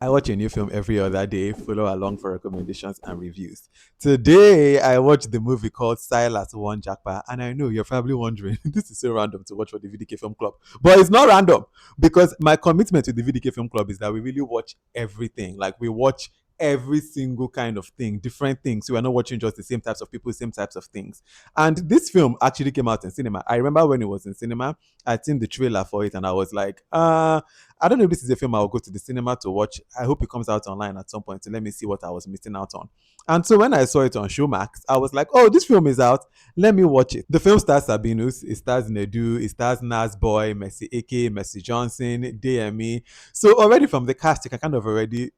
I watch a new film every other day, follow along for recommendations and reviews. Today, I watched the movie called Silas One Japa, and I know you're probably wondering, this is so random to watch for the VDK Film Club. But it's not random because my commitment to the VDK Film Club is that we really watch everything. Like, we watch every single kind of thing, different things. So we're not watching just the same types of people, same types of things. And this film actually came out in cinema. I remember when it was in cinema, I'd seen the trailer for it, and I was like, I don't know if this is a film I'll go to the cinema to watch. I hope it comes out online at some point to let me see what I was missing out on. And so when I saw it on Showmax, I was like, oh, this film is out. Let me watch it. The film stars Sabinus, it stars Nedu, it stars Nasboi, Messi Ake, Messi Johnson, DME. So already from the cast, you can kind of already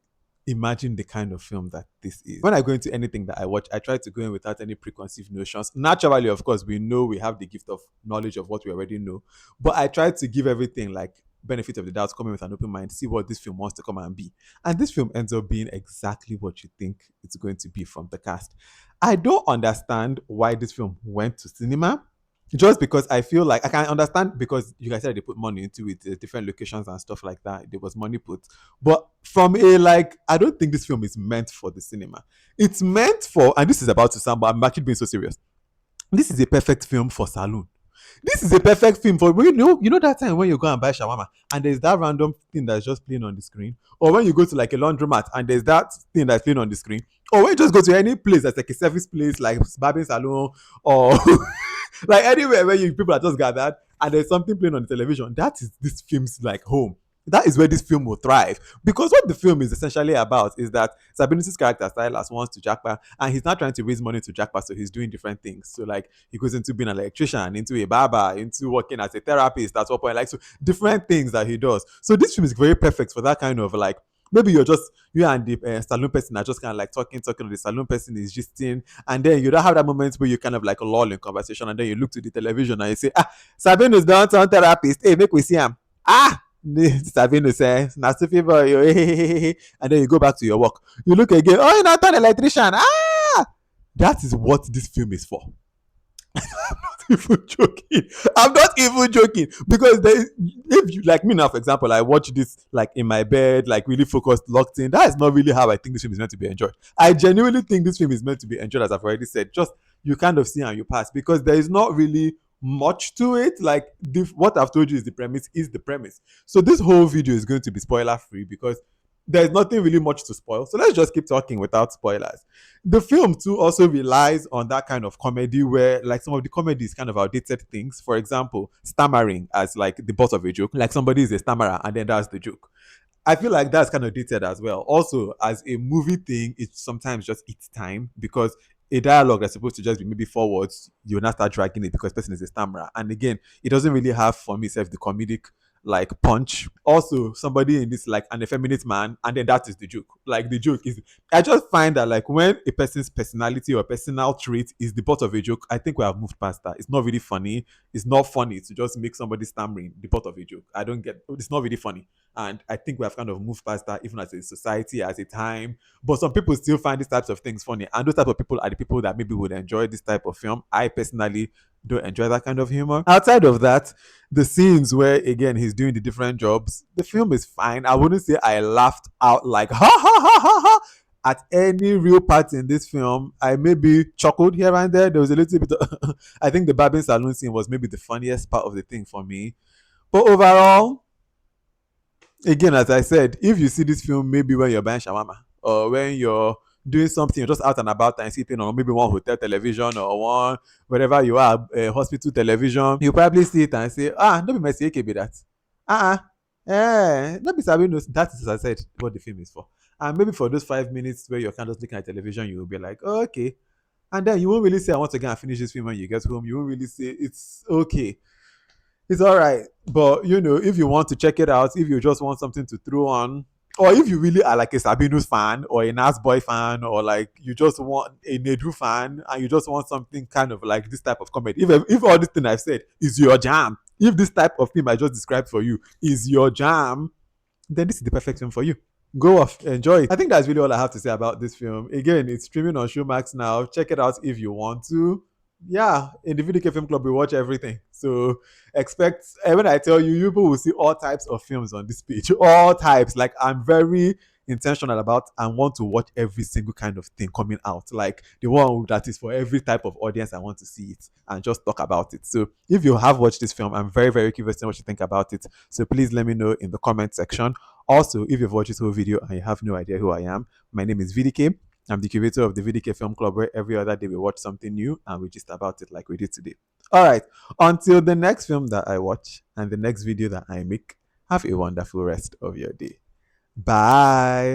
imagine the kind of film that this is. When I go into anything that I watch, I try to go in without any preconceived notions. Naturally, of course, we know we have the gift of knowledge of what we already know, but I try to give everything like benefit of the doubt, come in with an open mind, see what this film wants to come and be. And this film ends up being exactly what you think it's going to be from the cast. I don't understand why this film went to cinema, just because I feel like I can understand, because you guys said they put money into it, different locations and stuff like that. There was money put, but from a like, I don't think this film is meant for the cinema. It's meant for, and this is about to sound, but I'm actually being so serious. This is a perfect film for saloon. This is a perfect film for, you know that time when you go and buy shawarma and there's that random thing that's just playing on the screen, or when you go to like a laundromat and there's that thing that's playing on the screen, or when you just go to any place that's like a service place like barbing salon, or like anywhere where people are just gathered and there's something playing on the television. That is this film's like home. That is where this film will thrive, because what the film is essentially about is that Sabinus' character Silas wants to jackpot, and he's not trying to raise money to jackpot, so he's doing different things. So like he goes into being an electrician, into a barber, into working as a therapist. That's what point, like, so different things that he does. So this film is very perfect for that kind of like, maybe you and the saloon person are just kind of like talking, the saloon person is just in, and then you don't have that moment where you kind of like a lull in conversation, and then you look to the television and you say, Sabinus downtown therapist, hey, make we see him. Sabinus says, na Sophie boy, yo, and then you go back to your work. You look again, oh, you're not an electrician. That is what this film is for. Even joking. I'm not even joking, because if you like me now, for example, I watch this like in my bed, like really focused, locked in. That is not really how I think this film is meant to be enjoyed. I genuinely think this film is meant to be enjoyed, as I've already said. Just you kind of see and you pass, because there is not really much to it. Like what I've told you is the premise. Is the premise. So this whole video is going to be spoiler free, because there's nothing really much to spoil. So let's just keep talking without spoilers. The film too also relies on that kind of comedy where like some of the comedy is kind of outdated things. For example, stammering as like the butt of a joke. Like somebody is a stammerer and then that's the joke. I feel like that's kind of dated as well. Also, as a movie thing, it sometimes just eats time, because a dialogue that's supposed to just be maybe forwards, you will not start dragging it because the person is a stammerer. And again, it doesn't really have for me self the comedic like punch. Also, somebody in this like an effeminate man, and then that is the joke. Like the joke is, I just find that like when a person's personality or personal trait is the butt of a joke, I think we have moved past that. It's not really funny. It's not funny to just make somebody stammering the butt of a joke. I don't get. It's not really funny. And I think we have kind of moved past that, even as a society, as a time. But some people still find these types of things funny. And those type of people are the people that maybe would enjoy this type of film. I personally don't enjoy that kind of humor. Outside of that, the scenes where again he's doing the different jobs, the film is fine. I wouldn't say I laughed out like ha ha ha ha ha at any real part in this film. I maybe chuckled here and there. There was a little bit of I think the barbing salon scene was maybe the funniest part of the thing for me. But overall, again, as I said, if you see this film maybe when you're buying shawarma, or when you're doing something, you're just out and about and sitting on maybe one hotel television or one wherever you are, hospital television, you probably see it and say, don't be messy, okay, be that. Uh-uh. Don't be Sabinus. That is, as I said, what the film is for. And maybe for those 5 minutes where you're kind of looking at television, you'll be like, oh, okay. And then you won't really say, I want to go and finish this film when you get home. You won't really say, it's okay, it's all right. But if you want to check it out, if you just want something to throw on, or if you really are like a Sabinus fan or a Nasboi fan, or like you just want a Nedu fan and you just want something kind of like this type of comedy, if all this thing I've said is your jam, if this type of film I just described for you is your jam, then this is the perfect film for you. Go off, enjoy it. I think that's really all I have to say about this film. Again, it's streaming on Showmax now. Check it out if you want to. Yeah, in the VDK Film Club, we watch everything. So expect, when I tell you, you people will see all types of films on this page. All types. Like, I'm very intentional about and want to watch every single kind of thing coming out. Like the one that is for every type of audience, I want to see it and just talk about it. So if you have watched this film, I'm very, very curious to know what you think about it. So please let me know in the comment section. Also, if you've watched this whole video and you have no idea who I am, my name is VDK. I'm the curator of the VDK Film Club, where every other day we watch something new and we just about it like we did today. All right, until the next film that I watch and the next video that I make, have a wonderful rest of your day. Bye.